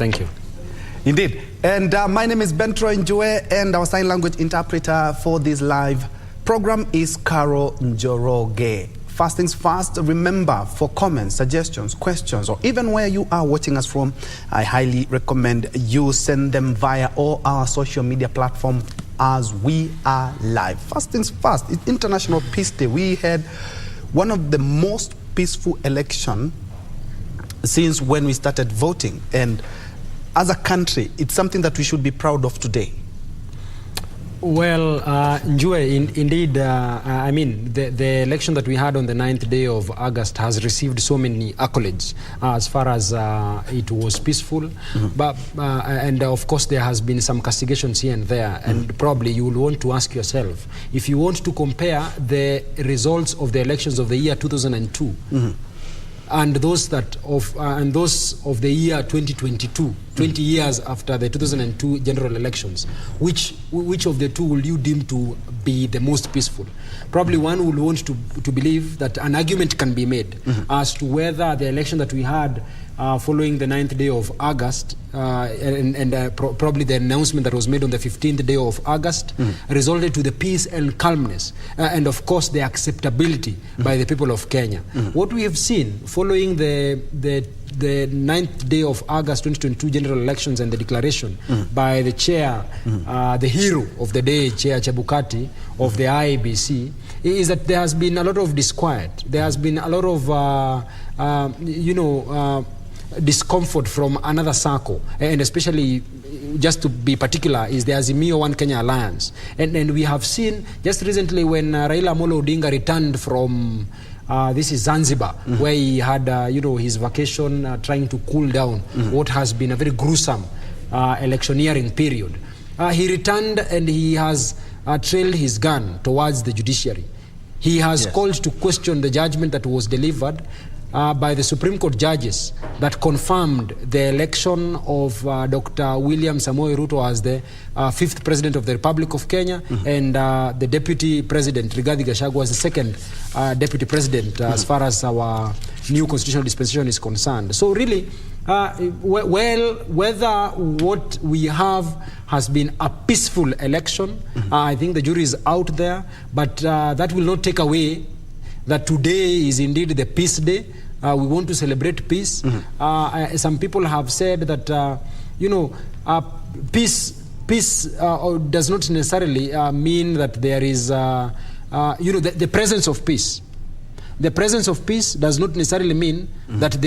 Thank you. Indeed. And my name is Njue, and our sign language interpreter for this live program is Carol Njoroge. First things first, remember, for comments, suggestions, questions, or even where you are watching us from, I highly recommend you send them via all our social media platforms as we are live. First things first, it's International Peace Day. We had one of the most peaceful elections since when we started voting. And as a country, it's something that we should be proud of today. Well, Njue, indeed, I mean, the election that we had on the 9th day of August has received so many accolades as far as it was peaceful. But and of course, there has been some castigations here and there. And probably you will want to ask yourself, if you want to compare the results of the elections of the year 2002, and those of the year 2022, 20 years after the 2002 general elections, which of the two will you deem to be the most peaceful? Probably one will want to believe that an argument can be made as to whether the election that we had following the 9th day of August probably the announcement that was made on the 15th day of August resulted to the peace and calmness and of course the acceptability by the people of Kenya. What we have seen following the 9th day of August 2022 general elections and the declaration by the chair, the hero of the day, Chair Chebukati of the IEBC, is that there has been a lot of disquiet. There has been a lot of discomfort from another circle, and especially, just to be particular, is the Azimio One Kenya Alliance. And we have seen just recently when Raila Amolo Odinga returned from this is Zanzibar, where he had his vacation, trying to cool down what has been a very gruesome electioneering period. He returned and he has trailed his gun towards the judiciary. He has called to question the judgment that was delivered by the Supreme Court judges that confirmed the election of Dr. William Samoei Ruto as the 5th President of the Republic of Kenya, and the Deputy President, Rigathi Gachagua, as the 2nd Deputy President as far as our new constitutional dispensation is concerned. So really, well, whether what we have has been a peaceful election, I think the jury is out there, but that will not take away that today is indeed the peace day. We want to celebrate peace. Some people have said that, peace does not necessarily mean that there is, the presence of peace. The presence of peace does not necessarily mean that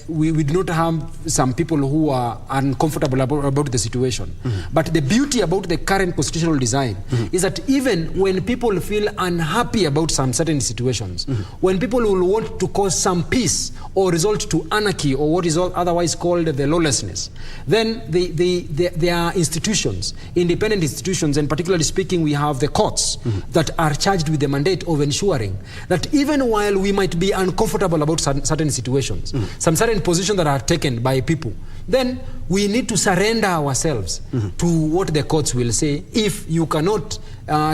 we do not have some people who are uncomfortable about the situation. But the beauty about the current constitutional design is that even when people feel unhappy about some certain situations, when people will want to cause some peace or result to anarchy or what is otherwise called the lawlessness, then there are institutions, independent institutions, and particularly speaking, we have the courts that are charged with the mandate of ensuring that even while we might be uncomfortable about certain situations, some certain positions that are taken by people, then we need to surrender ourselves to what the courts will say. If you cannot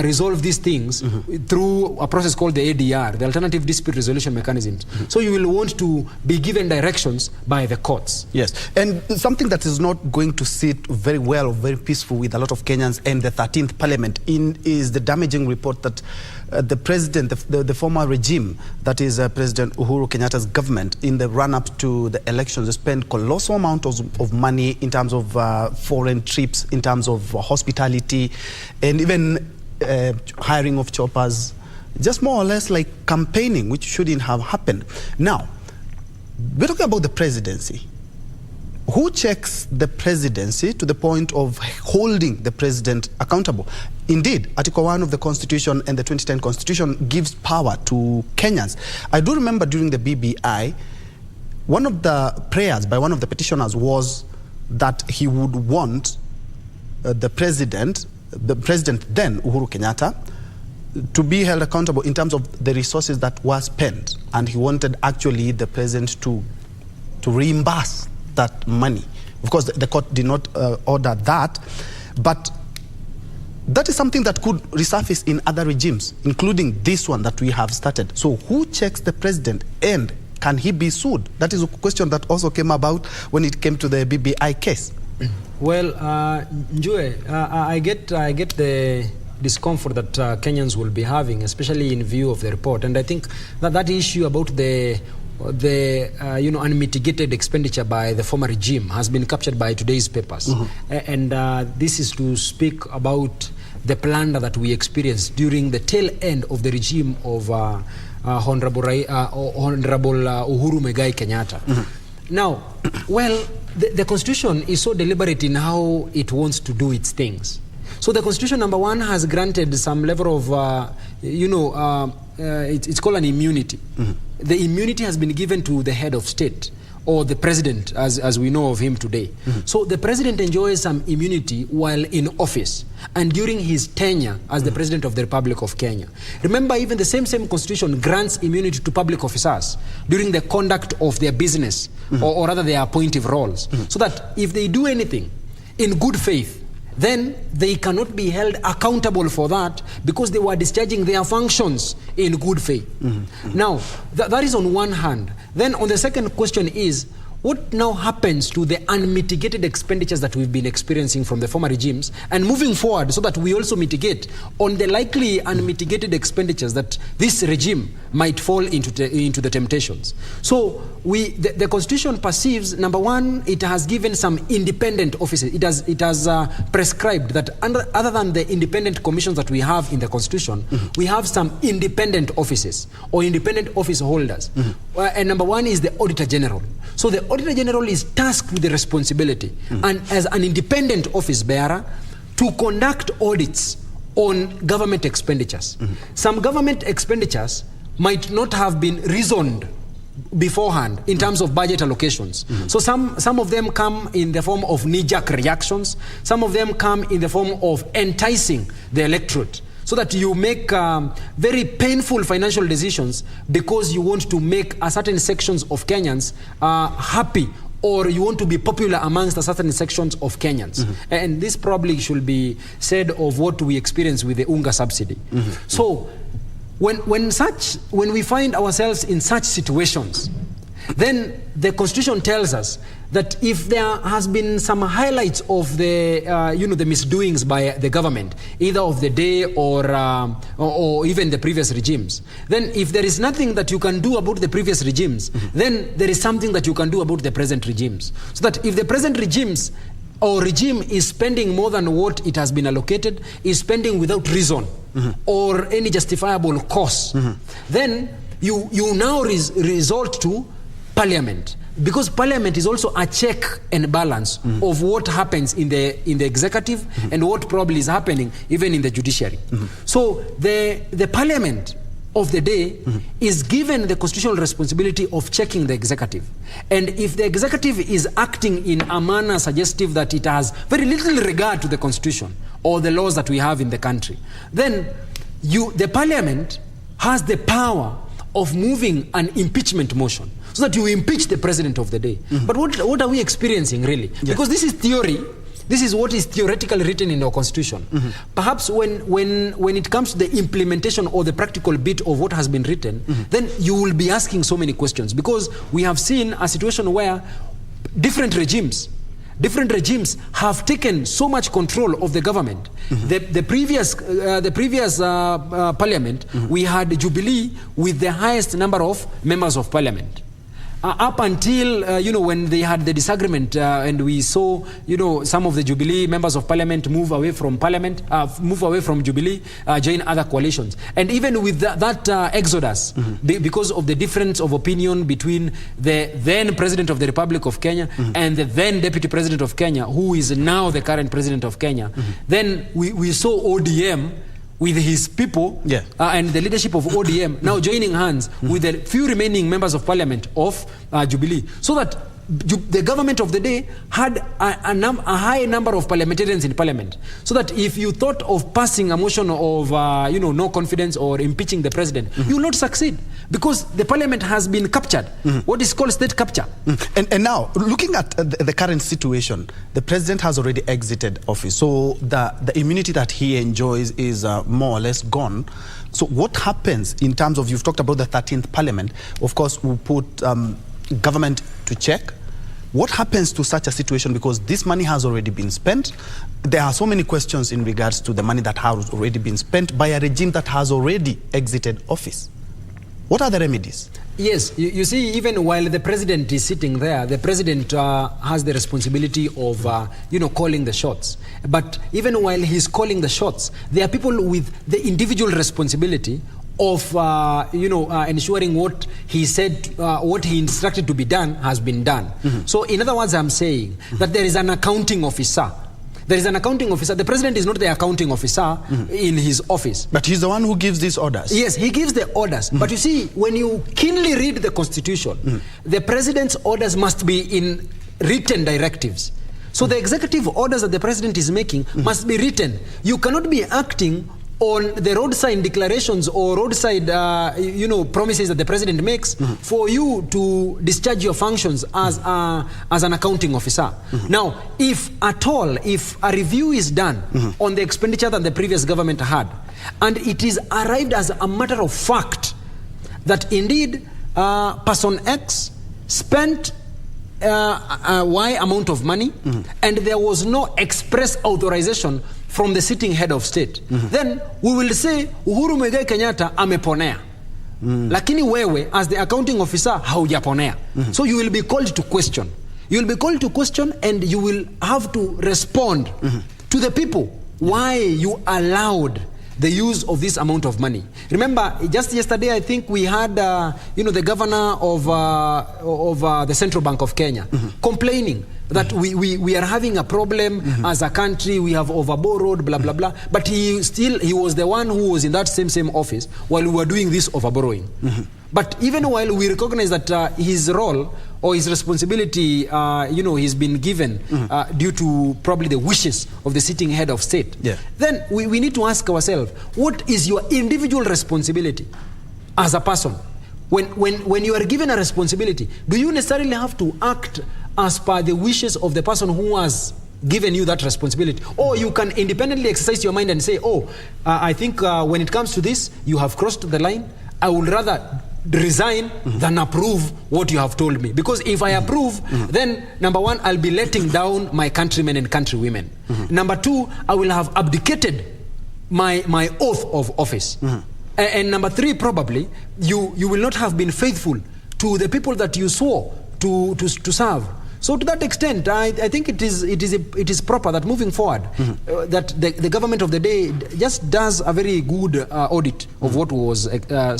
resolve these things through a process called the ADR, the Alternative Dispute Resolution Mechanisms, so you will want to be given directions by the courts. Yes, and something that is not going to sit very well or very peaceful with a lot of Kenyans and the 13th Parliament is the damaging report that the president, the former regime, that is President Uhuru Kenyatta's government, in the run-up to the elections, spent colossal amounts of money in terms of foreign trips, in terms of hospitality, and even hiring of choppers, just more or less like campaigning, which shouldn't have happened. Now, we're talking about the presidency. Who checks the presidency to the point of holding the president accountable? Indeed, Article 1 of the Constitution and the 2010 Constitution gives power to Kenyans. I do remember during the BBI, one of the prayers by one of the petitioners was that he would want the president then, Uhuru Kenyatta, to be held accountable in terms of the resources that were spent. And he wanted actually the president to reimburse that money. Of course, the court did not order that, but that is something that could resurface in other regimes, including this one that we have started. So who checks the president? And can he be sued? That is a question that also came about when it came to the BBI case. Well, Njue, I get the discomfort that Kenyans will be having, especially in view of the report. And I think that issue about the unmitigated expenditure by the former regime has been captured by today's papers. And this is to speak about the plunder that we experienced during the tail end of the regime of Honorable Uhuru Muigai Kenyatta. Now, well, the Constitution is so deliberate in how it wants to do its things. So the Constitution, number one, has granted some level of, it's called an immunity. The immunity has been given to the head of state, or the president, as we know of him today. So the president enjoys some immunity while in office and during his tenure as the president of the Republic of Kenya. Remember, even the same Constitution grants immunity to public officers during the conduct of their business, or rather their appointive roles, so that if they do anything in good faith, then they cannot be held accountable for that because they were discharging their functions in good faith. Now, that is on one hand. Then on the second question is, what now happens to the unmitigated expenditures that we've been experiencing from the former regimes, and moving forward so that we also mitigate on the likely unmitigated expenditures that this regime might fall into the temptations. So the Constitution perceives, number one, it has given some independent offices. It has prescribed that other than the independent commissions that we have in the Constitution, we have some independent offices or independent office holders. And number one is the Auditor General. So the Auditor General is tasked with the responsibility and as an independent office bearer to conduct audits on government expenditures. Some government expenditures might not have been reasoned beforehand in terms of budget allocations. So some of them come in the form of knee-jerk reactions. Some of them come in the form of enticing the electorate, so that you make very painful financial decisions because you want to make a certain sections of Kenyans happy, or you want to be popular amongst a certain sections of Kenyans. And this probably should be said of what we experience with the Unga subsidy. So when we find ourselves in such situations, then the Constitution tells us that if there has been some highlights of the the misdoings by the government, either of the day or even the previous regimes, then if there is nothing that you can do about the previous regimes, then there is something that you can do about the present regimes. So that if the present regimes or regime is spending more than what it has been allocated, is spending without reason or any justifiable cause, then you now resort to Parliament, because Parliament is also a check and balance of what happens in the executive and what probably is happening even in the judiciary. So the Parliament of the day is given the constitutional responsibility of checking the executive. And if the executive is acting in a manner suggestive that it has very little regard to the Constitution or the laws that we have in the country, then the Parliament has the power of moving an impeachment motion so that you impeach the president of the day. But what are we experiencing really? Because this is theory. This is what is theoretically written in our Constitution. Perhaps when it comes to the implementation or the practical bit of what has been written, then you will be asking so many questions, because we have seen a situation where different regimes have taken so much control of the government. The previous parliament, we had Jubilee with the highest number of members of parliament. Up until, when they had the disagreement and we saw, some of the Jubilee members of parliament move away from Jubilee, join other coalitions. And even with that exodus, because of the difference of opinion between the then President of the Republic of Kenya and the then Deputy President of Kenya, who is now the current President of Kenya, then we saw ODM with his people and the leadership of ODM now joining hands with the few remaining members of parliament of Jubilee. So that the government of the day had a high number of parliamentarians in parliament, so that if you thought of passing a motion of no confidence or impeaching the president, you will not succeed, because the parliament has been captured, what is called state capture. And now, looking at the current situation, the president has already exited office, so the immunity that he enjoys is more or less gone. So what happens in terms of, you've talked about the 13th parliament, of course we'll put government to check. What happens to such a situation, because this money has already been spent? There are so many questions in regards to the money that has already been spent by a regime that has already exited office. What are the remedies? Yes, you see, even while the president is sitting there, the president has the responsibility of, calling the shots. But even while he's calling the shots, there are people with the individual responsibility of, ensuring what he said, what he instructed to be done has been done. So, in other words, I'm saying that there is an accounting officer. There is an accounting officer. The president is not the accounting officer in his office. But he's the one who gives these orders. Yes, he gives the orders. But you see, when you keenly read the constitution, the president's orders must be in written directives. So the executive orders that the president is making must be written. You cannot be acting on the roadside declarations or roadside, promises that the president makes for you to discharge your functions as an accounting officer. Now, if at all, if a review is done on the expenditure that the previous government had, and it is arrived as a matter of fact that indeed person X spent Y amount of money, and there was no express authorization from the sitting head of state, then we will say Uhuru Muigai Kenyatta ameponea. Lakini wewe, as the accounting officer, haujaponea. So you will be called to question. You will be called to question, and you will have to respond to the people why you allowed the use of this amount of money. Remember, just yesterday, I think we had, the governor of the Central Bank of Kenya complaining that we are having a problem as a country, we have overborrowed, blah, blah, blah. But he was the one who was in that same office while we were doing this overborrowing. But even while we recognize that his role or his responsibility, he's been given due to probably the wishes of the sitting head of state, then we need to ask ourselves, what is your individual responsibility as a person? When you are given a responsibility, do you necessarily have to act as per the wishes of the person who has given you that responsibility? Or you can independently exercise your mind and say, I think when it comes to this, you have crossed the line. I would rather resign than approve what you have told me. Because if I approve, then number one, I'll be letting down my countrymen and countrywomen. Number two, I will have abdicated my oath of office. And number three, probably, you will not have been faithful to the people that you swore to serve. So to that extent, I think it is proper that moving forward, that the government of the day just does a very good audit of what was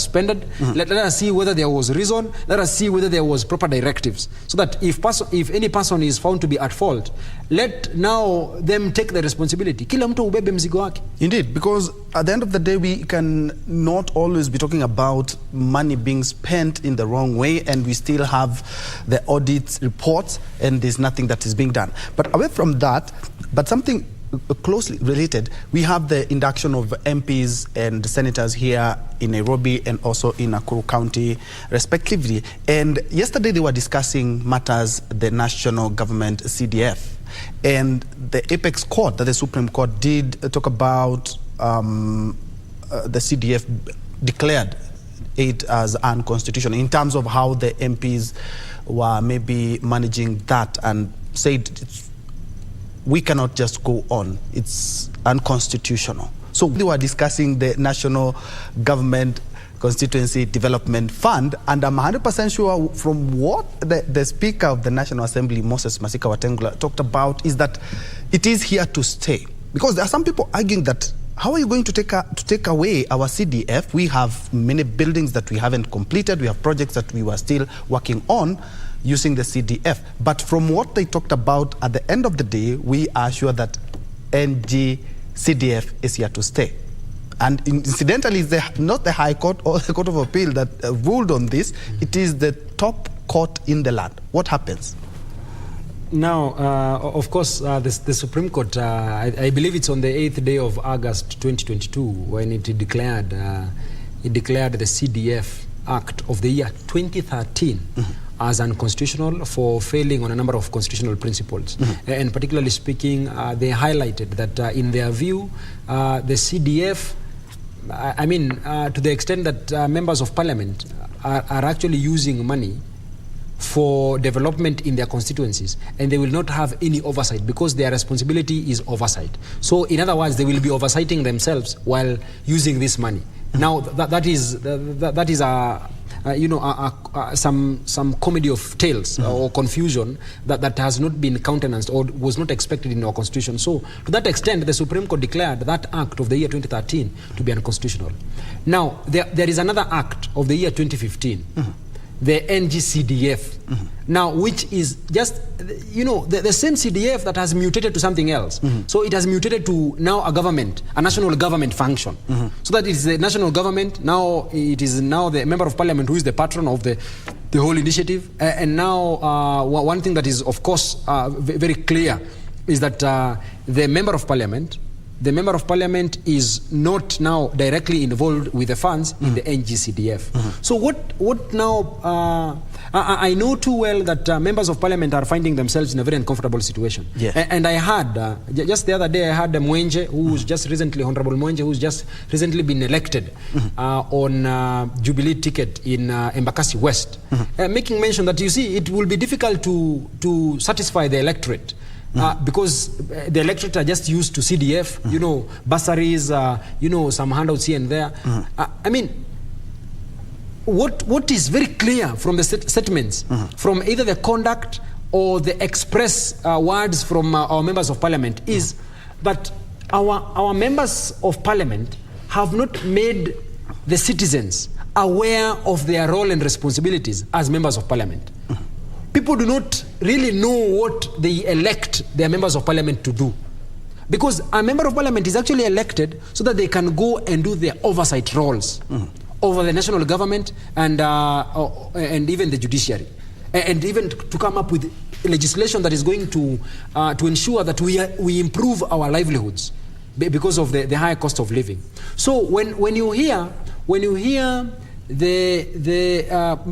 spent. Let us see whether there was reason. Let us see whether there was proper directives. So that if any person is found to be at fault, let now them take the responsibility. Kila mtu ubebe mzigo wake. Indeed, because at the end of the day, we can not always be talking about money being spent in the wrong way, and we still have the audit reports, and there's nothing that is being done. But away from that, but something closely related, we have the induction of MPs and senators here in Nairobi and also in Nakuru County, respectively. And yesterday they were discussing matters, the national government CDF. And the apex court, that the Supreme Court did talk about the CDF declared it as unconstitutional in terms of how the MPs were maybe managing that, and said we cannot just go on. It's unconstitutional. So they were discussing the National Government Constituency Development Fund, and I'm 100% sure from what the Speaker of the National Assembly, Moses Masika Wetangula, talked about is that it is here to stay. Because there are some people arguing that how are you going to take away our CDF? We have many buildings that we haven't completed. We have projects that we were still working on using the CDF. But from what they talked about, at the end of the day, we are sure that CDF is here to stay. And incidentally, it's not the High Court or the Court of Appeal that ruled on this. It is the top court in the land. What happens? Now, of course, the Supreme Court, I believe it's on the 8th day of August 2022 when it declared the CDF Act of the year 2013 as unconstitutional for failing on a number of constitutional principles. And particularly speaking, they highlighted that in their view, the CDF, to the extent that members of parliament are actually using money for development in their constituencies, and they will not have any oversight because their responsibility is oversight. So in other words, they will be oversighting themselves while using this money. Now that is some comedy of tales or confusion that has not been countenanced or was not expected in our constitution. So to that extent, the Supreme Court declared that act of the year 2013 to be unconstitutional. Now there is another act of the year 2015. The NGCDF, now which is just, the same CDF that has mutated to something else. So it has mutated to now a national government function. So that is the national government, now it is now the member of parliament who is the patron of the whole initiative. And now one thing that is of course very clear is that the member of parliament is not now directly involved with the funds in the NGCDF. So what now, I know too well that members of parliament are finding themselves in a very uncomfortable situation. And I had, just the other day, I had Njue, who's just recently, Honorable Njue, who's just recently been elected on Jubilee ticket in Embakasi West, making mention that, you see, it will be difficult to satisfy the electorate. Because the electorate are just used to CDF, bursaries, some handouts here and there. What is very clear from the statements, from either the conduct or the express words from our members of parliament, is that our members of parliament have not made the citizens aware of their role and responsibilities as members of parliament. People do not really know what they elect their members of parliament to do. Because a member of parliament is actually elected so that they can go and do their oversight roles over the national government and even the judiciary. And even to come up with legislation that is going to ensure that we improve our livelihoods because of the higher cost of living. So when you hear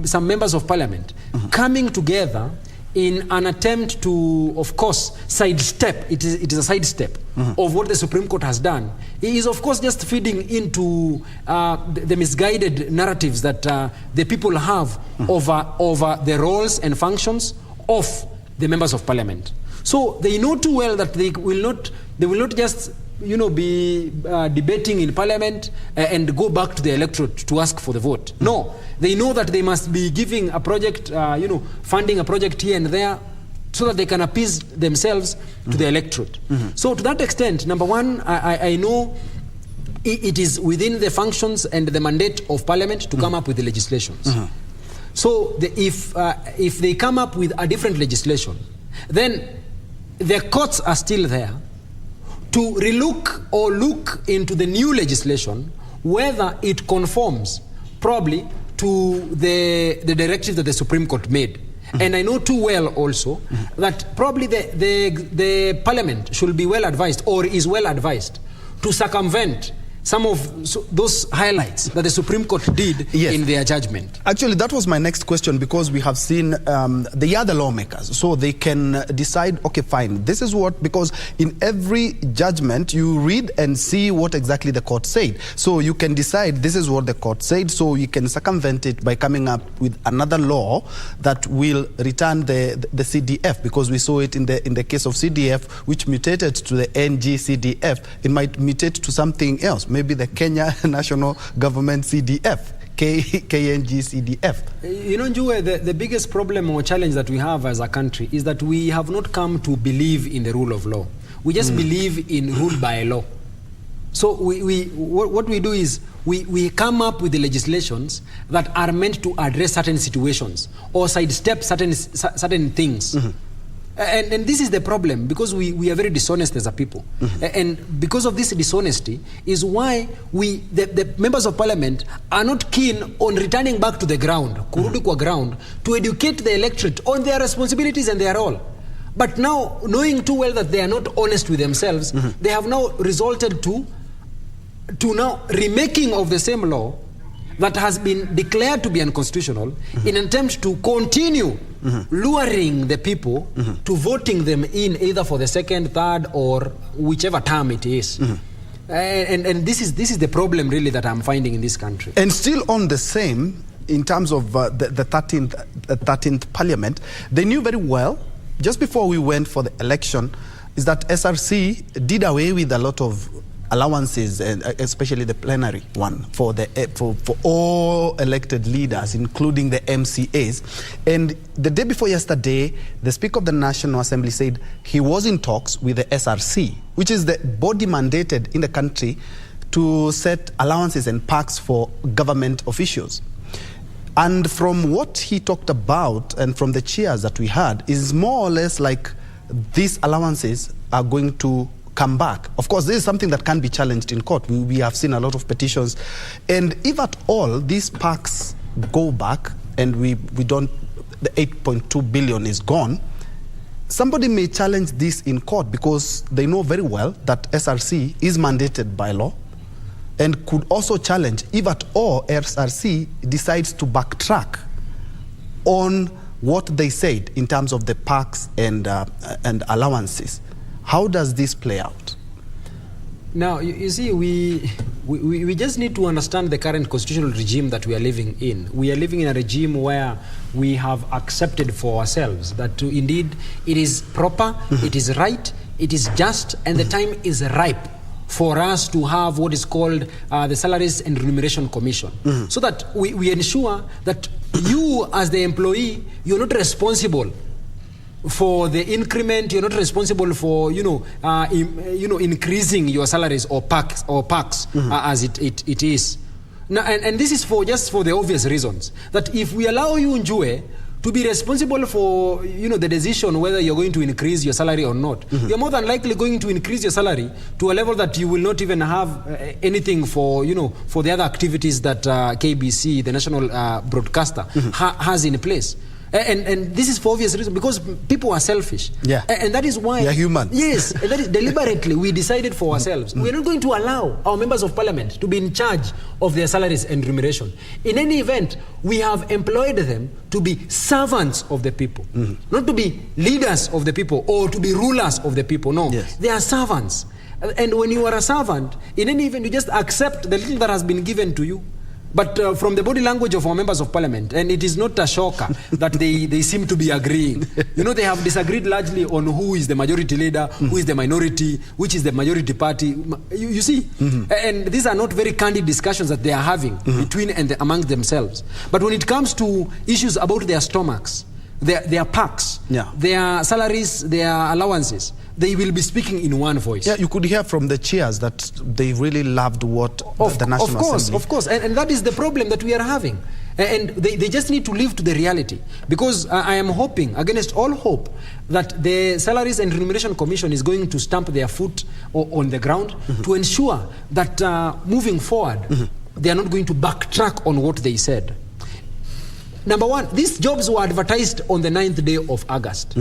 some members of parliament coming together in an attempt to, of course, sidestep, it is a sidestep of what the Supreme Court has done, it is of course just feeding into the misguided narratives that the people have over the roles and functions of the members of parliament. So they know too well that they will not just be debating in parliament and go back to the electorate to ask for the vote. No, they know that they must be giving a project, funding a project here and there so that they can appease themselves to the electorate. So to that extent, number one, I know it is within the functions and the mandate of parliament to come up with the legislations. So if they come up with a different legislation, then the courts are still there to relook or look into the new legislation, whether it conforms probably to the directive that the Supreme Court made. And I know too well also that probably the parliament should be well advised or is well advised to circumvent some of those highlights that the Supreme Court did in their judgment. Actually, that was my next question, because we have seen the other lawmakers, so they can decide, okay, fine, this is what, because in every judgment you read and see what exactly the court said. So you can decide this is what the court said, so you can circumvent it by coming up with another law that will return the CDF, because we saw it in the case of CDF, which mutated to the NGCDF. It might mutate to something else. Maybe the Kenya National Government CDF, KNG-CDF. Njue, the biggest problem or challenge that we have as a country is that we have not come to believe in the rule of law. We just believe in rule by law. So what we do is we come up with the legislations that are meant to address certain situations or sidestep certain things. And this is the problem, because we are very dishonest as a people. And because of this dishonesty is why the members of parliament are not keen on returning back to the ground, kurudi kwa ground, to educate the electorate on their responsibilities and their role. But now, knowing too well that they are not honest with themselves, they have now resulted to now remaking of the same law that has been declared to be unconstitutional in an attempt to continue luring the people to voting them in either for the second, third, or whichever term it is. And this is the problem really that I'm finding in this country. And still on the same, in terms of the 13th Parliament, they knew very well, just before we went for the election, is that SRC did away with a lot of allowances, and especially the plenary one for all elected leaders, including the MCAs. And the day before yesterday, the Speaker of the National Assembly said he was in talks with the SRC, which is the body mandated in the country to set allowances and perks for government officials. And from what he talked about and from the cheers that we had, is more or less like these allowances are going to come back. Of course, this is something that can be challenged in court. We have seen a lot of petitions. And if at all these perks go back and we don't, the 8.2 billion is gone, somebody may challenge this in court because they know very well that SRC is mandated by law, and could also challenge if at all SRC decides to backtrack on what they said in terms of the perks and allowances. How does this play out? Now, you see, we just need to understand the current constitutional regime that we are living in. We are living in a regime where we have accepted for ourselves that indeed it is proper, it is right, it is just, and the time is ripe for us to have what is called the Salaries and Remuneration Commission, so that we ensure that you, as the employee, you're not responsible for the increment. You're not responsible for increasing your salaries or perks as it is. Now, and this is just for the obvious reasons that if we allow you, Njue, to be responsible for the decision whether you're going to increase your salary or not, you're more than likely going to increase your salary to a level that you will not even have anything for for the other activities that KBC, the national broadcaster, has in place. And this is for obvious reasons, because people are selfish. Yeah. And that is why... They're human. Yes, and that is deliberately we decided for ourselves. We're not going to allow our members of parliament to be in charge of their salaries and remuneration. In any event, we have employed them to be servants of the people, not to be leaders of the people or to be rulers of the people. No, yes. They are servants. And when you are a servant, in any event, you just accept the little that has been given to you. But from the body language of our members of parliament, and it is not a shocker that they seem to be agreeing. They have disagreed largely on who is the majority leader, who is the minority, which is the majority party. You see? And these are not very candid discussions that they are having between and among themselves. But when it comes to issues about their stomachs, their perks, their salaries, their allowances, they will be speaking in one voice. Yeah, you could hear from the cheers that they really loved what the National Assembly... Of course, and that is the problem that we are having. And they just need to live to the reality. Because I am hoping, against all hope, that the Salaries and Remuneration Commission is going to stamp their foot on the ground to ensure that moving forward, they are not going to backtrack on what they said. Number one, these jobs were advertised on the 9th day of August.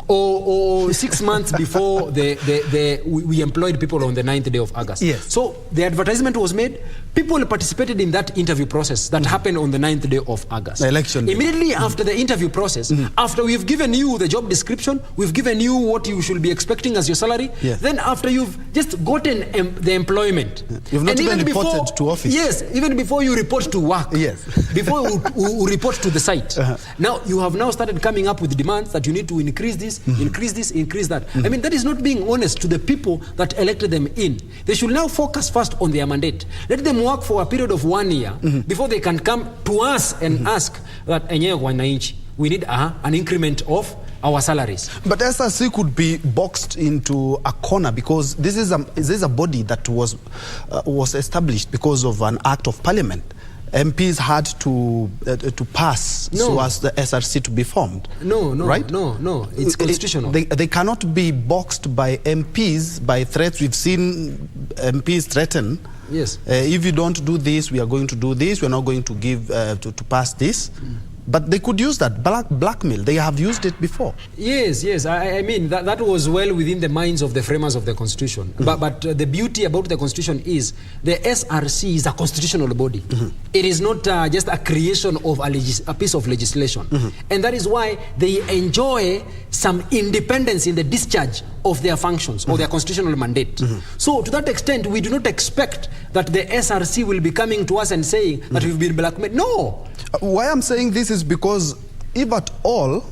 Or 6 months before we employed people on the 9th day of August. Yes. So the advertisement was made. People participated in that interview process that happened on the 9th day of August. The election. Immediately after the interview process, after we've given you the job description, we've given you what you should be expecting as your salary, then after you've just gotten the employment. You've not even reported to office. Yes, even before you report to work. Yes. Before we report to the site. Now, you have now started coming up with demands that you need to increase this, increase this, increase that. I mean, that is not being honest to the people that elected them in. They should now focus first on their mandate. Let them work for a period of 1 year before they can come to us and ask that we need an increment of our salaries. But SRC could be boxed into a corner because this is a body that was established because of an act of parliament. MPs had to pass so as the SRC to be formed. Right? No. It's constitutional. They cannot be boxed by MPs by threats. We've seen MPs threaten. Yes. If you don't do this, we are going to do this. We are not going to give to pass this. But they could use that blackmail. They have used it before. Yes, yes. I mean, that was well within the minds of the framers of the Constitution. But the beauty about the Constitution is the SRC is a constitutional body. It is not just a creation of a piece of legislation. And that is why they enjoy some independence in the discharge of their functions or their constitutional mandate. So to that extent, we do not expect that the SRC will be coming to us and saying that we've been blackmailed. No. Why I'm saying this is because if at all,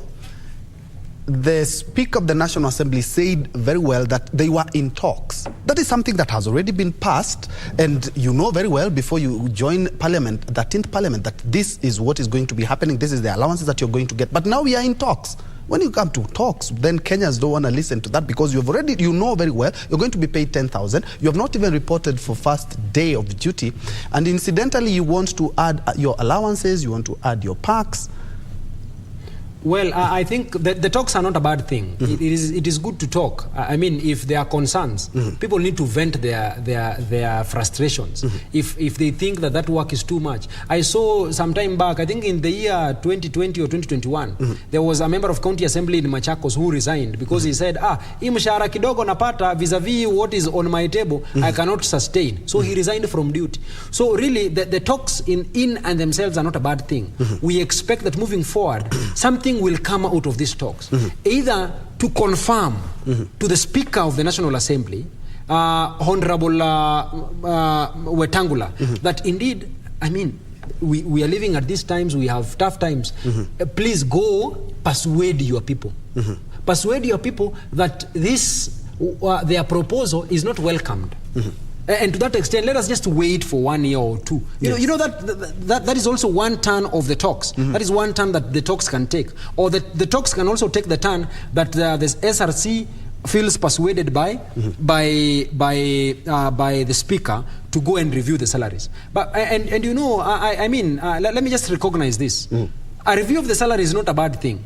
the Speaker of the National Assembly said very well that they were in talks. That is something that has already been passed, and you know very well before you join Parliament, the 13th Parliament, that this is what is going to be happening, this is the allowances that you're going to get. But now we are in talks. When you come to talks, then Kenyans don't want to listen to that because you've already, you know very well, you're going to be paid 10,000. You have not even reported for first day of duty. And incidentally, you want to add your allowances, you want to add your perks. Well, I think that the talks are not a bad thing. It is good to talk. I mean, if there are concerns, people need to vent their frustrations. If they think that work is too much. I saw some time back, I think in the year 2020 or 2021, there was a member of County Assembly in Machakos who resigned because he said, hii mshahara kidogo napata vis-a-vis what is on my table, I cannot sustain. So he resigned from duty. So really, the talks in and themselves are not a bad thing. We expect that moving forward, something will come out of these talks, either to confirm to the Speaker of the National Assembly, Honorable Wetangula, that indeed, I mean, we are living at these times, we have tough times. Please go persuade your people. Persuade your people that this, their proposal is not welcomed. And to that extent, let us just wait for 1 year or two. You know that is also one turn of the talks. That is one turn that the talks can take. Or the talks can also take the turn that the SRC feels persuaded by the Speaker to go and review the salaries. But and you know, I mean, let me just recognize this. A review of the salary is not a bad thing.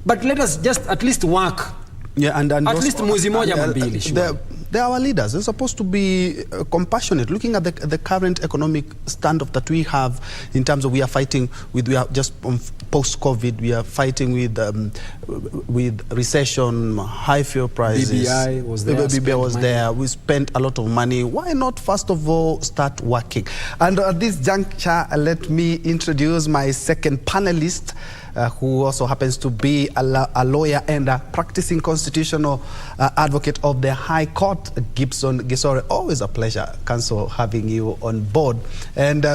But let us just at least work. Yeah, and at least mwezi moja mbili, sure. They are our leaders. They're supposed to be compassionate, looking at the current economic standoff that we have in terms of we are fighting with, we are just post-COVID, we are fighting with recession, high fuel prices. BBI was there. BBI was there. We spent a lot of money. Why not, first of all, start working? And at this juncture, let me introduce my second panelist, who also happens to be a lawyer and a practicing constitutional advocate of the High Court, Gibson Gisore. Always a pleasure, Counsel, having you on board. And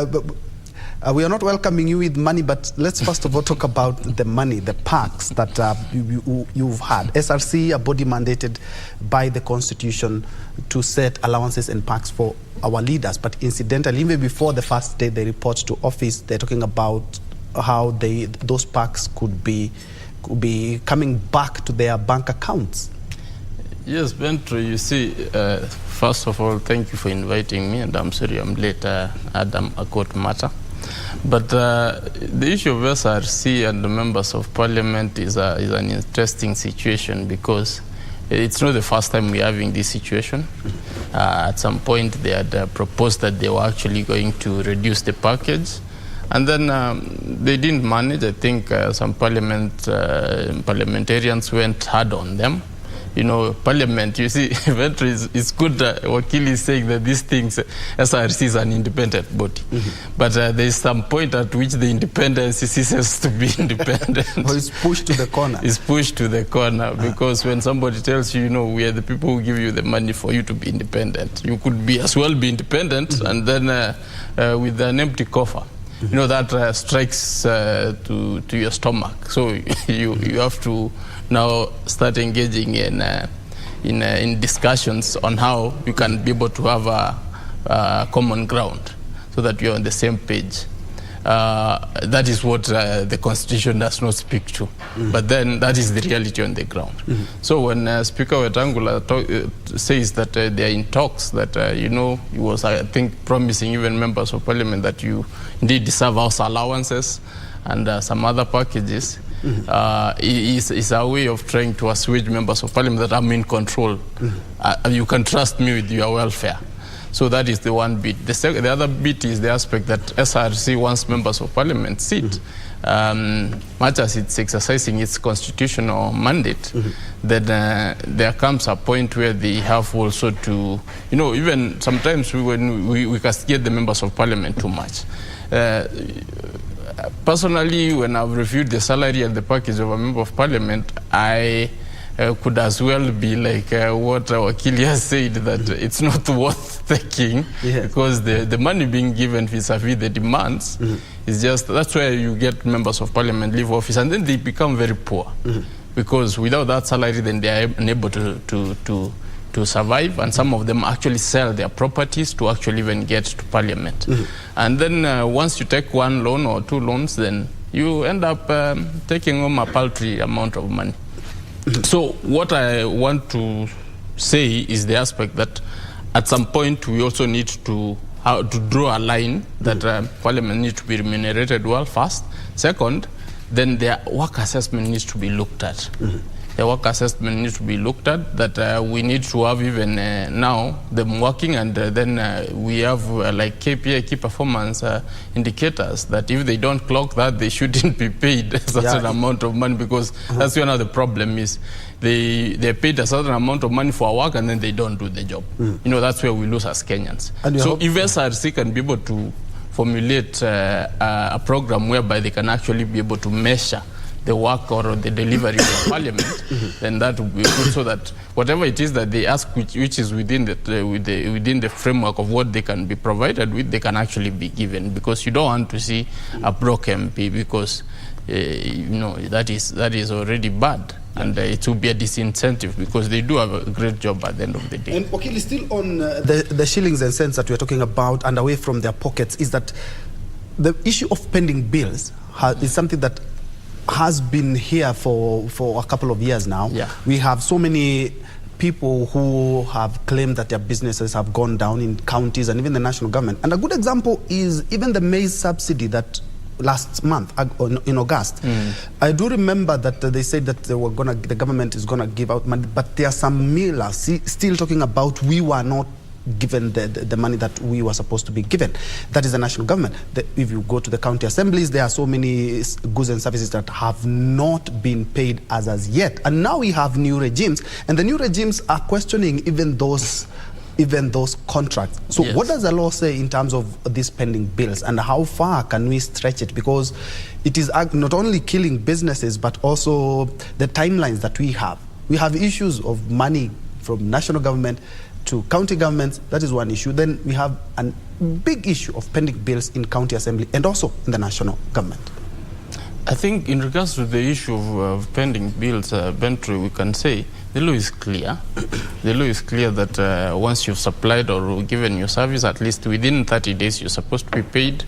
we are not welcoming you with money, but let's first of all talk about the money, the perks that you've had. SRC, a body mandated by the Constitution to set allowances and perks for our leaders. But incidentally, even before the first day they report to office, they're talking about how those perks could be coming back to their bank accounts. Yes, Bentro, you see, first of all, thank you for inviting me, and I'm sorry I'm late, Adam, a court matter. But the issue of SRC and the members of parliament is an interesting situation because it's not the first time we're having this situation. At some point, they had proposed that they were actually going to reduce the package. And then they didn't manage. I think some parliamentarians went hard on them. You know, Parliament, you see, it's good Wakili is saying that these things, SRC is an independent body. But there is some point at which the independence ceases to be independent. Or it's pushed to the corner. It's pushed to the corner because when somebody tells you, you know, we are the people who give you the money for you to be independent, you could be as well be independent and then with an empty coffer. You know, that strikes to your stomach. So you have to now start engaging in discussions on how you can be able to have a common ground so that you're on the same page. That is what the Constitution does not speak to. But then that is the reality on the ground. So when Speaker Wetangula says that they are in talks, that, you know, he was, I think, promising even members of parliament that you indeed deserve house allowances and some other packages, is a way of trying to assuage members of parliament that I'm in control. You can trust me with your welfare. So that is the one bit. The other bit is the aspect that SRC wants members of parliament sit. Much as it's exercising its constitutional mandate, then there comes a point where they have also to, even sometimes when we castigate the members of parliament too much. Personally, when I've reviewed the salary and the package of a member of parliament, I could as well be like what our Kilia said, that it's not worth taking, because the money being given vis-a-vis the demands is just, that's where you get members of parliament leave office and then they become very poor, because without that salary then they are unable to survive, and some of them actually sell their properties to actually even get to parliament. And then once you take one loan or two loans, then you end up taking home a paltry amount of money. So what I want to say is the aspect that at some point we also need to draw a line that parliament needs to be remunerated well first. Second, then their work assessment needs to be looked at. The work assessment needs to be looked at, that we need to have even now them working, and then we have like KPI, key performance indicators, that if they don't clock that, they shouldn't be paid a certain amount of money, because that's one of the problem is they're paid a certain amount of money for work and then they don't do the job. That's where we lose as Kenyans. So if SRC can be able to formulate a program whereby they can actually be able to measure the work or the delivery of parliament, then that would be good, so that whatever it is that they ask, which is within the framework of what they can be provided with, they can actually be given. Because you don't want to see a broke MP, because that is already bad, and it will be a disincentive, because they do have a great job at the end of the day. And Wakili, still on the shillings and cents that we are talking about, and away from their pockets, is that the issue of pending bills is something that has been here for a couple of years now. We have so many people who have claimed that their businesses have gone down in counties and even the national government. And a good example is even the maize subsidy that last month in August. I do remember that they said that the government is gonna give out money, but there are some millers still talking about we were not given the money that we were supposed to be given. That is the national government. If you go to the county assemblies, there are so many goods and services that have not been paid as yet. And now we have new regimes, and the new regimes are questioning even those contracts. So what does the law say in terms of these pending bills, and how far can we stretch it? Because it is not only killing businesses, but also the timelines that we have. We have issues of money from national government to county governments. That is one issue. Then we have a big issue of pending bills in county assembly and also in the national government. I think in regards to the issue of pending bills, Budgetary, we can say the law is clear. The law is clear that once you've supplied or given your service, at least within 30 days you're supposed to be paid,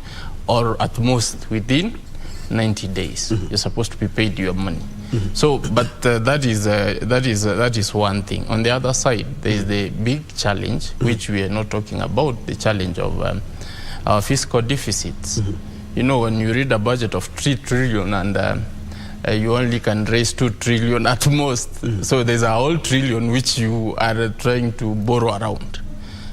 or at most within 90 days you're supposed to be paid your money. So, but that is one thing. On the other side, there is the big challenge, which we are not talking about, the challenge of our fiscal deficits. When you read a budget of 3 trillion and you only can raise 2 trillion at most, so there's a whole trillion which you are trying to borrow around,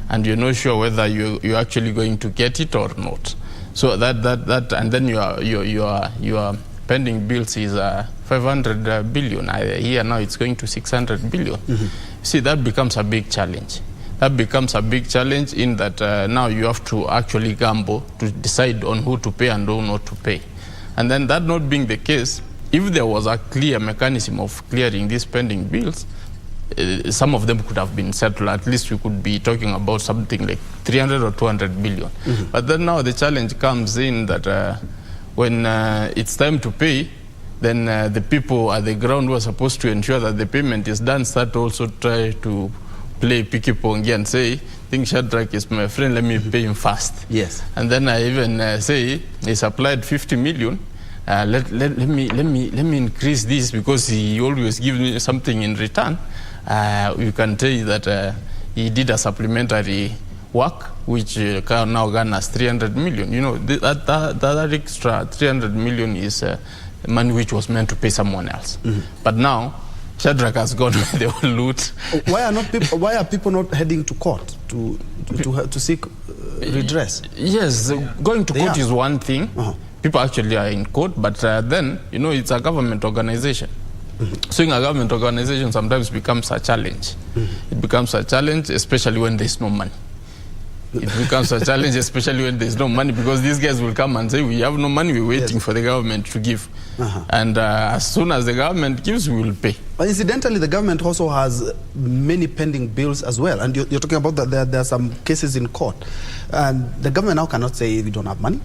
and you're not sure whether you're actually going to get it or not. So that and then your pending bills is 500 billion. Here now it's going to 600 billion. See, that becomes a big challenge. That becomes a big challenge in that now you have to actually gamble to decide on who to pay and who not to pay. And then that not being the case, if there was a clear mechanism of clearing these pending bills, some of them could have been settled. At least we could be talking about something like 300 or 200 billion. But then now the challenge comes in that when it's time to pay, then the people at the ground who are supposed to ensure that the payment is done start also try to play picky pongi and say, I think Shadrack is my friend, let me pay him fast. Yes. And then I even say, he supplied 50 million, let me increase this because he always gives me something in return. You can tell you that he did a supplementary work which now garners 300 million. That extra 300 million is money which was meant to pay someone else. But now Shadrack has gone with the whole loot. Why are people not heading to court to seek redress? Yes, going to court is one thing. People actually are in court, but then, you know, it's a government organization. So in a government organization sometimes becomes a challenge. It becomes a challenge, especially when there's no money. It becomes a challenge, especially when there's no money, because these guys will come and say, we have no money, we're waiting for the government to give. And as soon as the government gives, we will pay. But incidentally, the government also has many pending bills as well. And you're talking about that there are some cases in court. And the government now cannot say we don't have money.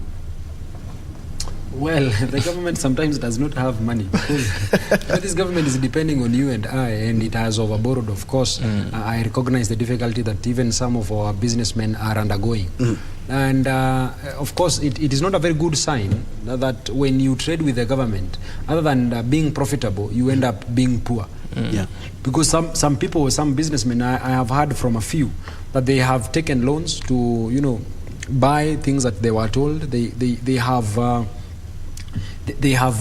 Well, the government sometimes does not have money, because this government is depending on you and I, and it has overborrowed, of course. I recognize the difficulty that even some of our businessmen are undergoing. And of course, it is not a very good sign that when you trade with the government, other than being profitable, you end up being poor. Because some people, some businessmen, I have heard from a few, that they have taken loans to, you know, buy things that they were told. They have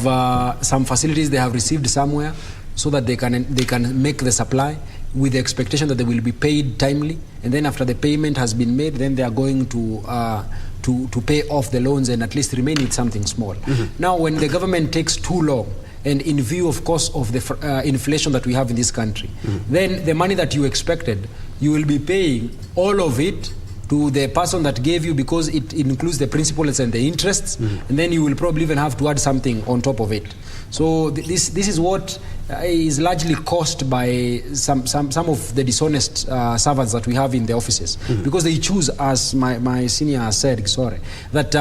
some facilities they have received somewhere, so that they can make the supply with the expectation that they will be paid timely, and then after the payment has been made, then they are going to pay off the loans and at least remain with something small. Now, when the government takes too long, and in view, of course, of the inflation that we have in this country, then the money that you expected, you will be paying all of it to the person that gave you, because it includes the principals and the interests, and then you will probably even have to add something on top of it. So this is what is largely caused by some of the dishonest servants that we have in the offices, because they choose, as my senior has said, Gisore, that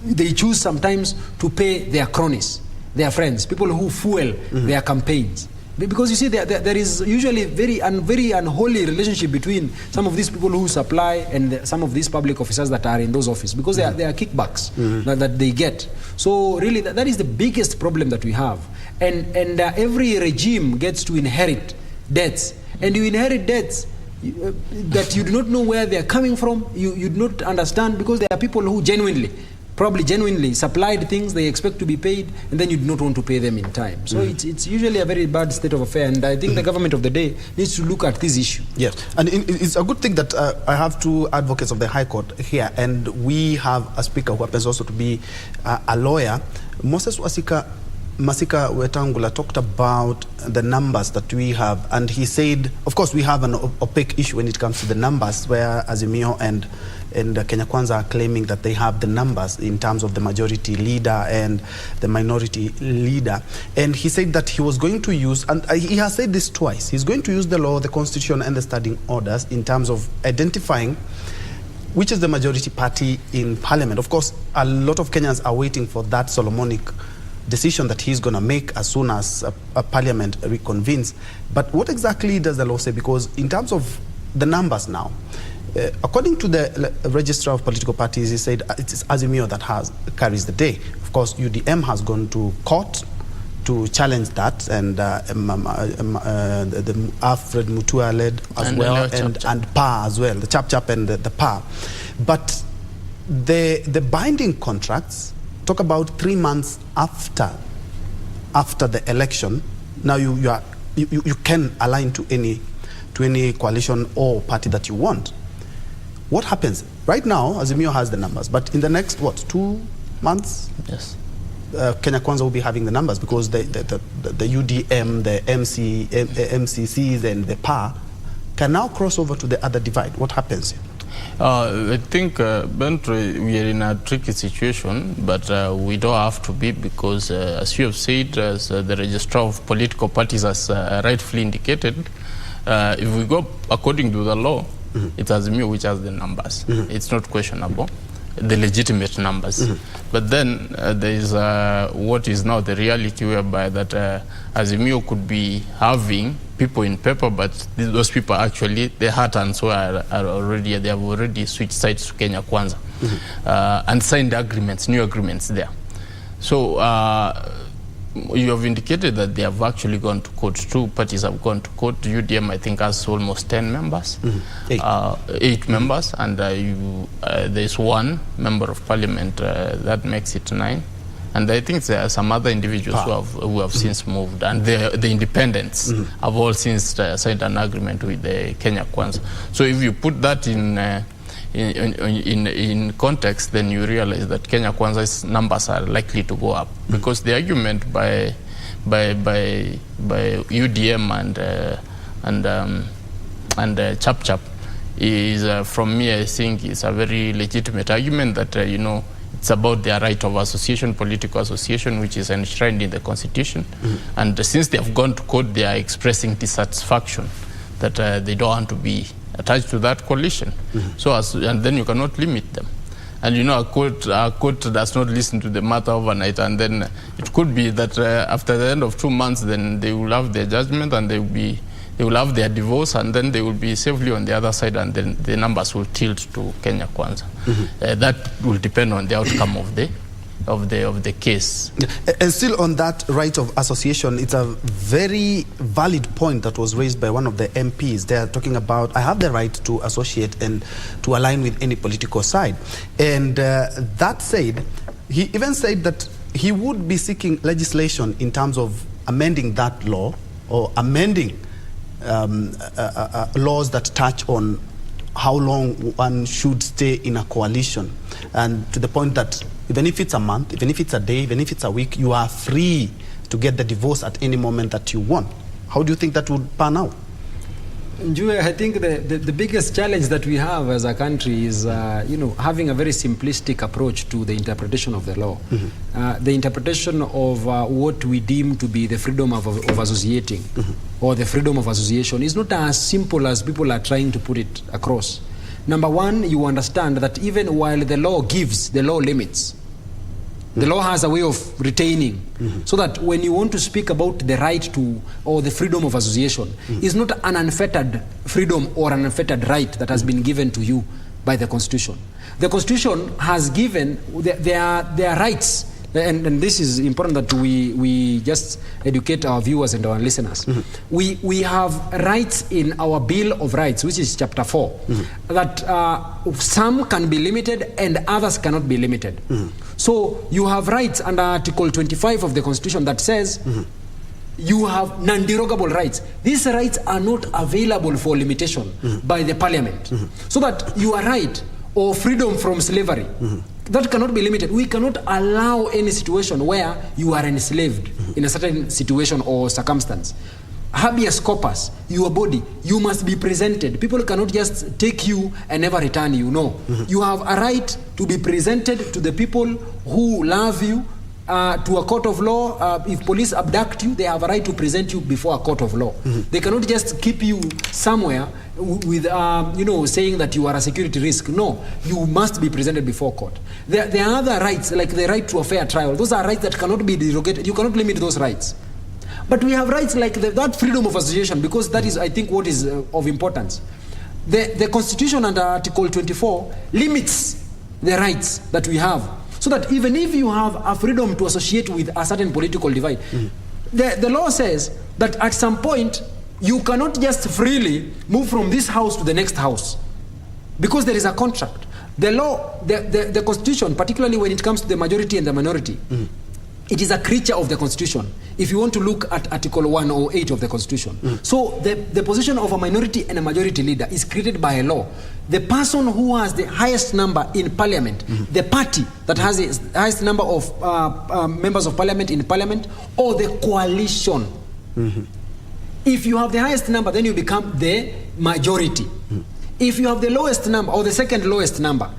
they choose sometimes to pay their cronies, their friends, people who fuel their campaigns. Because you see, there is usually very unholy relationship between some of these people who supply and some of these public officers that are in those offices, because there are kickbacks that they get. So really, that is the biggest problem that we have. And every regime gets to inherit debts, and you inherit debts that you do not know where they are coming from. You do not understand, because there are people who probably genuinely supplied things they expect to be paid, and then you do not want to pay them in time. So it's usually a very bad state of affairs, and I think the government of the day needs to look at this issue. Yes, and it's a good thing that I have two advocates of the High Court here, and we have a speaker who happens also to be a lawyer. Moses Masika Wetangula talked about the numbers that we have, and he said, of course, we have an opaque issue when it comes to the numbers, where Azimio and Kenya Kwanza are claiming that they have the numbers in terms of the majority leader and the minority leader. And he said that he was going to use, and he has said this twice, he's going to use the law, the constitution, and the standing orders in terms of identifying which is the majority party in parliament. Of course, a lot of Kenyans are waiting for that Solomonic decision that he's going to make as soon as a parliament reconvenes. But what exactly does the law say? Because in terms of the numbers now, according to the registrar of political parties, he said it is Azimio that carries the day. Of course, UDM has gone to court to challenge that, and the Alfred Mutua led as and well, and PA as well, the Chap and the PA. But the binding contracts talk about 3 months after the election. Now you can align to any coalition or party that you want. What happens? Right now, Azimio has the numbers, but in the next, 2 months? Yes. Kenya Kwanza will be having the numbers, because the UDM, the MCCs, and the PA can now cross over to the other divide. What happens? I think, Bentry, we are in a tricky situation, but we don't have to be, because as you have said, as the registrar of political parties has rightfully indicated, if we go according to the law, it's Azimio which has the numbers. It's not questionable, the legitimate numbers. But then there is what is now the reality, whereby that Azimio could be having people in paper, but those people actually, their heart and soul are already, they have already switched sides to Kenya Kwanza and signed agreements, new agreements there. So you have indicated that they have actually gone to court. 2 parties have gone to court. UDM, I think, has almost 10 members, 8 members, and there's 1 member of parliament, that makes it 9. And I think there are some other individuals who have since moved, and the independents have all since signed an agreement with the Kenya Kwanza. So if you put that in context, then you realize that Kenya Kwanza's numbers are likely to go up, because the argument by UDM and Chap Chap is, from me, I think is a very legitimate argument that it's about their right of association, political association, which is enshrined in the Constitution. And since they have gone to court, they are expressing dissatisfaction that they don't want to be attached to that coalition. And then you cannot limit them. And a court does not listen to the matter overnight, and then it could be that after the end of 2 months, then they will have their judgment, and they will have their divorce, and then they will be safely on the other side, and then the numbers will tilt to Kenya Kwanza. That will depend on the outcome of the case. And still on that right of association, it's a very valid point that was raised by one of the MPs. They are talking about, I have the right to associate and to align with any political side. And that said, he even said that he would be seeking legislation in terms of amending that law, or amending laws that touch on how long one should stay in a coalition, and to the point that even if it's a month, even if it's a day, even if it's a week, you are free to get the divorce at any moment that you want. How do you think that would pan out? Njue, I think the biggest challenge that we have as a country is, having a very simplistic approach to the interpretation of the law. The interpretation of what we deem to be the freedom of associating or the freedom of association is not as simple as people are trying to put it across. Number one, you understand that even while the law gives, the law limits. The law has a way of retaining, so that when you want to speak about the right to, or the freedom of association, it's not an unfettered freedom or an unfettered right that has been given to you by the Constitution. The Constitution has given their rights, and this is important that we just educate our viewers and our listeners. We have rights in our Bill of Rights, which is chapter 4, that some can be limited and others cannot be limited. So you have rights under Article 25 of the Constitution that says you have non-derogable rights. These rights are not available for limitation by the Parliament. So that you are right, or freedom from slavery, that cannot be limited. We cannot allow any situation where you are enslaved in a certain situation or circumstance. Habeas corpus, your body, you must be presented. People cannot just take you and never return you. No. You have a right to be presented to the people who love you, to a court of law. If police abduct you, they have a right to present you before a court of law. They cannot just keep you somewhere with, saying that you are a security risk. No, you must be presented before court. There are other rights, like the right to a fair trial. Those are rights that cannot be derogated. You cannot limit those rights. But we have rights like that freedom of association, because that is, I think, what is of importance. The Constitution under Article 24 limits the rights that we have, so that even if you have a freedom to associate with a certain political divide, the law says that at some point you cannot just freely move from this house to the next house, because there is a contract. The law, the Constitution, particularly when it comes to the majority and the minority, it is a creature of the Constitution. If you want to look at Article 108 of the Constitution. So the position of a minority and a majority leader is created by a law. The person who has the highest number in Parliament, the party that has the highest number of members of Parliament in Parliament, or the coalition. If you have the highest number, then you become the majority. If you have the lowest number, or the second lowest number,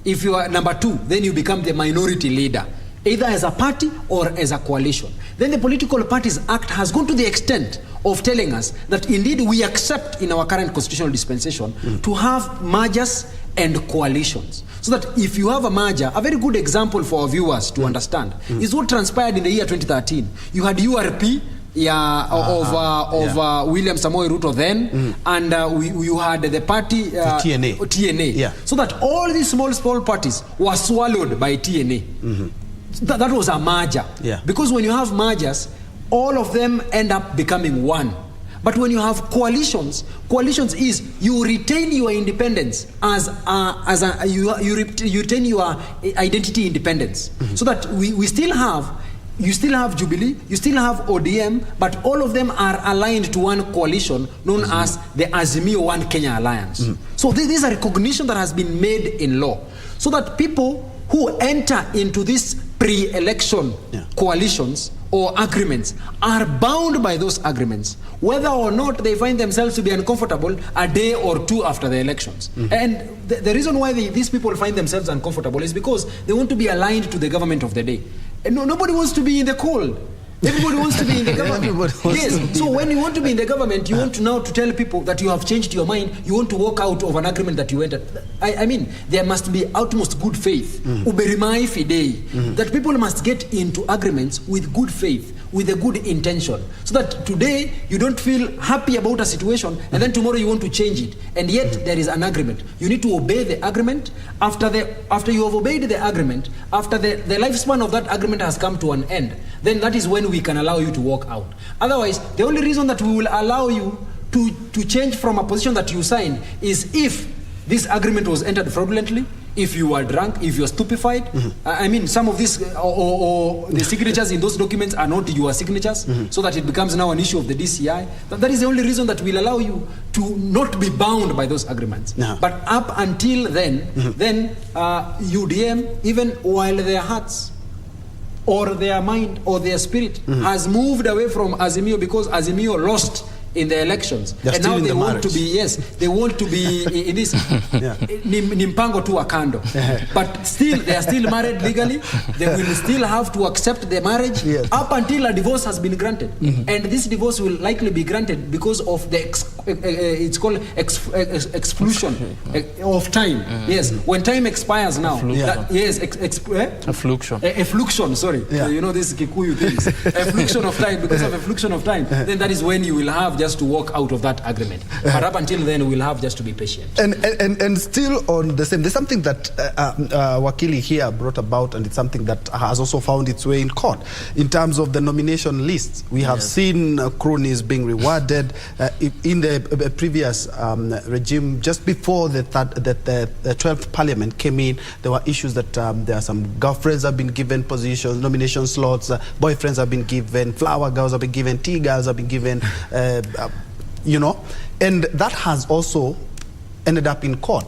if you are number 2, then you become the minority leader, either as a party or as a coalition. Then the Political Parties Act has gone to the extent of telling us that indeed we accept in our current constitutional dispensation to have mergers and coalitions. So that if you have a merger, a very good example for our viewers to understand is what transpired in the year 2013. You had URP of William Samoei Ruto then, and you had the party TNA. Yeah. So that all these small parties were swallowed by TNA. That was a merger. Yeah. Because when you have mergers, all of them end up becoming one. But when you have coalitions is you retain your independence you retain your identity independence, so that we still have. You still have Jubilee, you still have ODM, but all of them are aligned to one coalition known as the Azimio One Kenya Alliance. So this is a recognition that has been made in law, so that people who enter into these pre-election coalitions or agreements are bound by those agreements, whether or not they find themselves to be uncomfortable a day or two after the elections. And the reason why these people find themselves uncomfortable is because they want to be aligned to the government of the day. And nobody wants to be in the cold. Everybody wants to be in the government. Yes. So when you want to be in the government, you want to now to tell people that you have changed your mind. You want to walk out of an agreement that you entered. I mean, there must be utmost good faith. Uberimai fidei. That people must get into agreements with good faith, with a good intention, so that today you don't feel happy about a situation and then tomorrow you want to change it, and yet there is an agreement. You need to obey the agreement. After you have obeyed the agreement, after the lifespan of that agreement has come to an end, then that is when we can allow you to walk out. Otherwise, the only reason that we will allow you to change from a position that you signed is if this agreement was entered fraudulently, if you are drunk, if you're stupefied. I mean, some of these or the signatures in those documents are not your signatures, so that it becomes now an issue of the DCI. That is the only reason that will allow you to not be bound by those agreements. But up until then, UDM, even while their hearts or their mind or their spirit has moved away from Azimio because Azimio lost in the elections, and now they want to be, they want to be in this nimpango tu akando, but still they are still married legally. They will still have to accept the marriage up until a divorce has been granted, and this divorce will likely be granted because of the it's called exclusion of time. Yes, when time expires now. Effluxion. Sorry, you know this Kikuyu things. Effluxion of time, because of effluxion of time. Then that is when you will have just to walk out of that agreement. But up until then, we'll have just to be patient. And still on the same, there's something that Wakili here brought about, and it's something that has also found its way in court. In terms of the nomination lists, we have seen cronies being rewarded. In the previous regime, just before the 12th parliament came in, there were issues that there are some girlfriends have been given positions, nomination slots, boyfriends have been given, flower girls have been given, tea girls have been given, you know, and that has also ended up in court.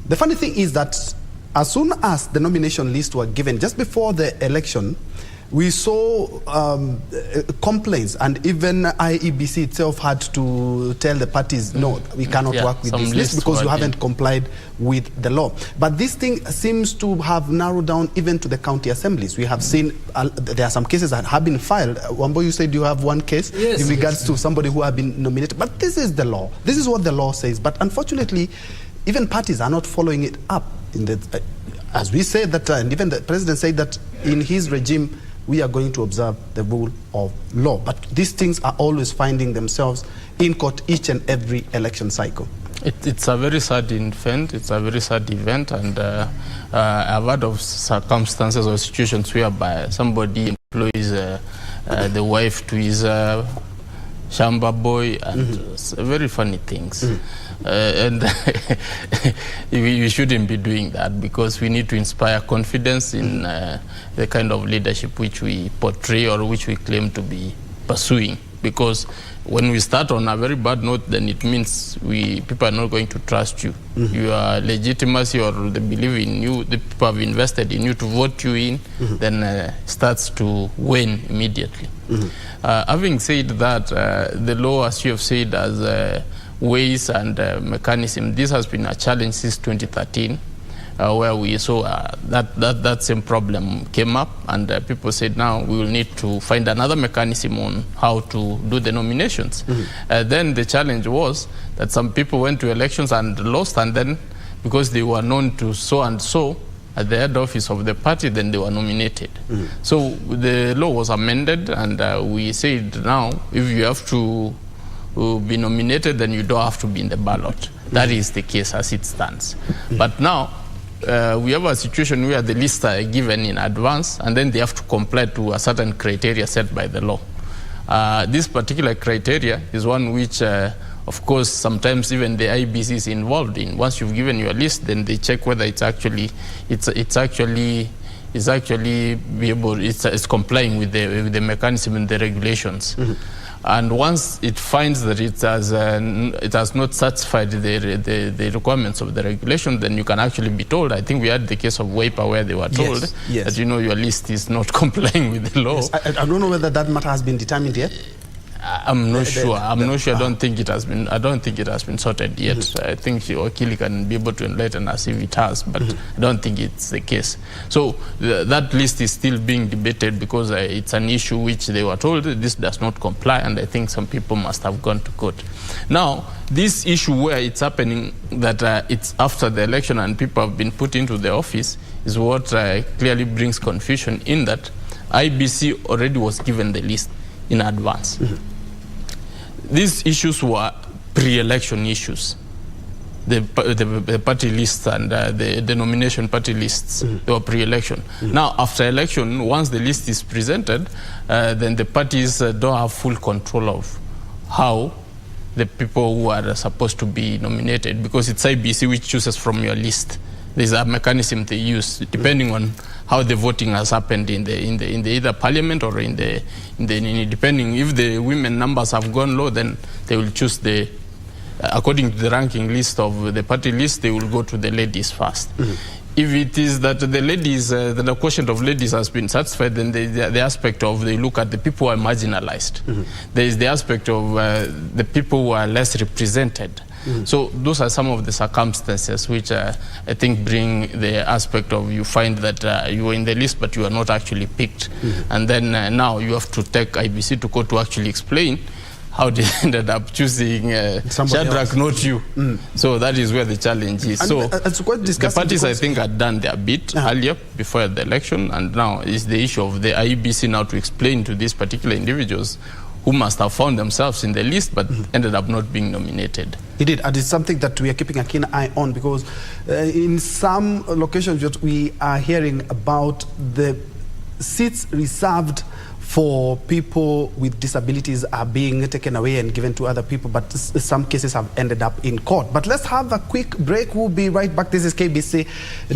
The funny thing is that as soon as the nomination lists were given, just before the election, we saw complaints, and even IEBC itself had to tell the parties, no, we cannot work with this list because you haven't complied with the law. But this thing seems to have narrowed down even to the county assemblies. We have seen there are some cases that have been filed. Wambui, you said you have one case in regards to somebody who have been nominated. But this is the law. This is what the law says. But unfortunately, even parties are not following it up. As we say that, and even the president said that in his regime, we are going to observe the rule of law. But these things are always finding themselves in court each and every election cycle. It's a very sad event. It's a very sad event, and I've heard of circumstances or situations whereby somebody employs the wife to his shamba boy, and very funny things. And we shouldn't be doing that, because we need to inspire confidence in the kind of leadership which we portray or which we claim to be pursuing. Because when we start on a very bad note, then it means people are not going to trust you. Your legitimacy or the belief in you, the people have invested in you to vote you in, then starts to wane immediately. Having said that, the law, as you have said, as ways and mechanism, this has been a challenge since 2013, where we saw that same problem came up, and people said, now we will need to find another mechanism on how to do the nominations. Then the challenge was that some people went to elections and lost, and then because they were known to so and so at the head office of the party, then they were nominated. So the law was amended, and we said, now if you have to be nominated, then you don't have to be in the ballot. That is the case as it stands. But now we have a situation where the lists are given in advance, and then they have to comply to a certain criteria set by the law. This particular criteria is one which, of course, sometimes even the IBC is involved in. Once you've given your list, then they check whether it's actually complying with the mechanism and the regulations. And once it finds that it has not satisfied the requirements of the regulation, then you can actually be told. I think we had the case of WAPA where they were told that your list is not complying with the law. Yes. I don't know whether that matter has been determined yet. I'm not sure. I don't think it has been. I don't think it has been sorted yet. I think Okili can be able to enlighten us if it has, but I don't think it's the case. So that list is still being debated because it's an issue which they were told this does not comply, and I think some people must have gone to court. Now, this issue where it's happening that it's after the election and people have been put into the office is what clearly brings confusion in that IBC already was given the list in advance. These issues were pre-election issues. The party lists and the nomination party lists, they were pre-election. Now, after election, once the list is presented, then the parties don't have full control of how the people who are supposed to be nominated, because it's IBC which chooses from your list. There's a mechanism they use depending on how the voting has happened in the either parliament or depending if the women numbers have gone low, then they will choose according to the ranking list of the party list, they will go to the ladies first. If it is that the ladies, the quotient of ladies has been satisfied, then the aspect of they look at the people who are marginalized. There is the aspect of the people who are less represented. So those are some of the circumstances which I think bring the aspect of you find that you were in the list but you are not actually picked. And then now you have to take IBC to court to actually explain how they ended up choosing Shadrack, not you. So that is where the challenge is. And the parties, I think, had done their bit earlier before the election, and now is the issue of the IEBC now to explain to these particular individuals who must have found themselves in the list but ended up not being nominated. It did, and it's something that we are keeping a keen eye on because in some locations we are hearing about the seats reserved for people with disabilities are being taken away and given to other people, but some cases have ended up in court. But let's have a quick break. We'll be right back. This is KBC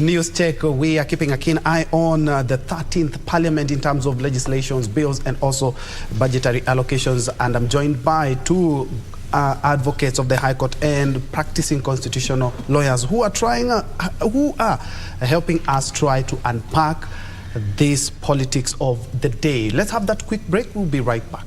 News Check. We are keeping a keen eye on the 13th Parliament in terms of legislations, bills, and also budgetary allocations. And I'm joined by two advocates of the High Court and practicing constitutional lawyers who are helping us try to unpack this politics of the day. Let's have that quick break. We'll be right back.